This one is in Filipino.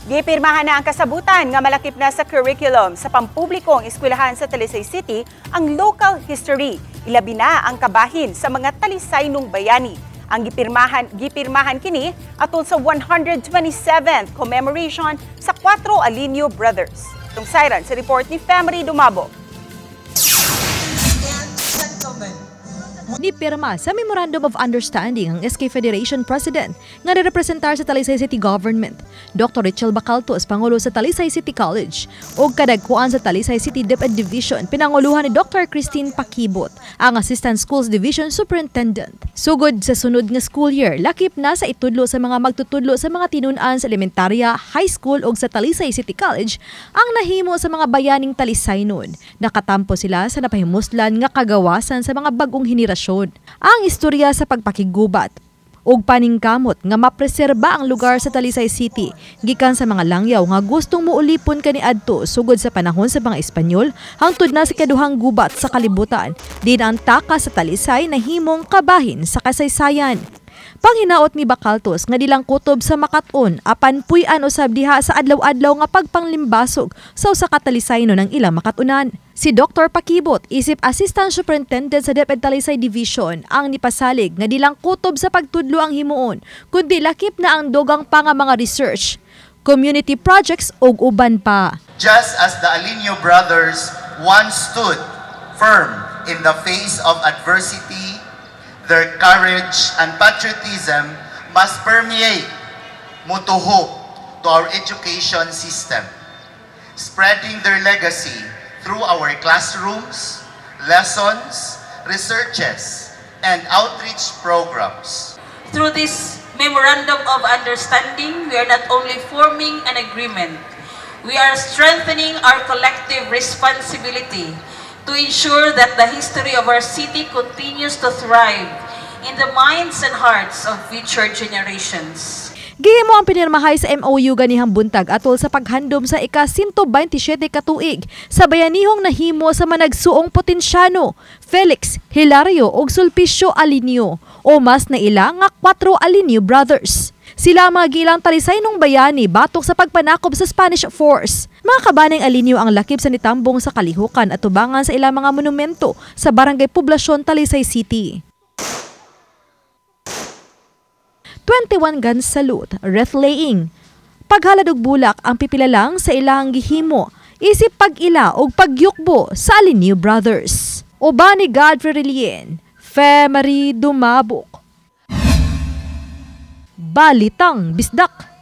Gipirmahan na ang kasabutan nga malakip na sa curriculum sa pampublikong eskwelahan sa Talisay City ang local history. Ilabi na ang kabahin sa mga talisaynong bayani. Ang gipirmahan kini atol sa 127th commemoration sa 4 Alinio Brothers. Itong siren sa report ni Femery Dumabo. Nipirma sa Memorandum of Understanding ang SK Federation President nga representar sa Talisay City Government, Dr. Richel Bacaltos, Pangulo sa Talisay City College, o kadagkuan sa Talisay City DepEd Division, pinanguluhan ni Dr. Christine Pakibot, ang Assistant Schools Division Superintendent. Sugod sa sunod nga school year, lakip na sa itudlo sa mga magtutudlo sa mga tinun-an sa elementarya, high school o sa Talisay City College ang nahimo sa mga bayaning Talisaynon. Nakatampo sila sa napahimuslan nga kagawasan sa mga bagong henerasyon. Ang istorya sa pagpakigubat ug paningkamot nga mapreserba ang lugar sa Talisay City gikan sa mga langyaw nga gustong muulipon kaniadto sugod sa panahon sa mga Espanyol hangtod na sa kaduhang gubat sa kalibutan. Din ang taka sa Talisay na himong kabahin sa kasaysayan. Panghinaot ni Bacaltos nga dilang kutob sa makaton apan puy-an usab diha sa adlaw-adlaw nga pagpanglimbasog sa usa ka Talisaynon ng ilang makatunan. Si Dr. Pakibot, isip Assistant Superintendent sa DepEd Talisay Division, ang nipasalig nga dilang kutob sa pagtudlo ang himuon, kundi lakip na ang dogang pa nga mga research, community projects ug uban pa. Just as the Alinio brothers once stood firm in the face of adversity, their courage and patriotism must permeate mutuho to our education system, spreading their legacy through our classrooms, lessons, researches, and outreach programs. Through this Memorandum of Understanding, we are not only forming an agreement, we are strengthening our collective responsibility to ensure that the history of our city continues to thrive in the minds and hearts of future generations. Gihimo ang pinirmahay sa MOU ganihang buntag atol sa paghandom sa ika-127 katuig sa bayanihong nahimo sa managsuong Potensyano, Felix, Hilario ug Sulpicio Alinio o mas na ila nga 4 Alinio Brothers. Sila ang mga gilang talisaynong bayani batok sa pagpanakop sa Spanish Force. Mga kabaning Alinio ang lakip sa nitambong sa kalihukan at tubangan sa ilang mga monumento sa Barangay Poblasyon, Talisay City. 21 guns salute, wreath-laying. Paghalad og bulak ang pipila lang sa ilahang gihimo, isip pag-ila og pagyukbo sa Alinio Brothers. Uban ni Godfrey Relien, Femery Dumabok. Balitang Bisdak.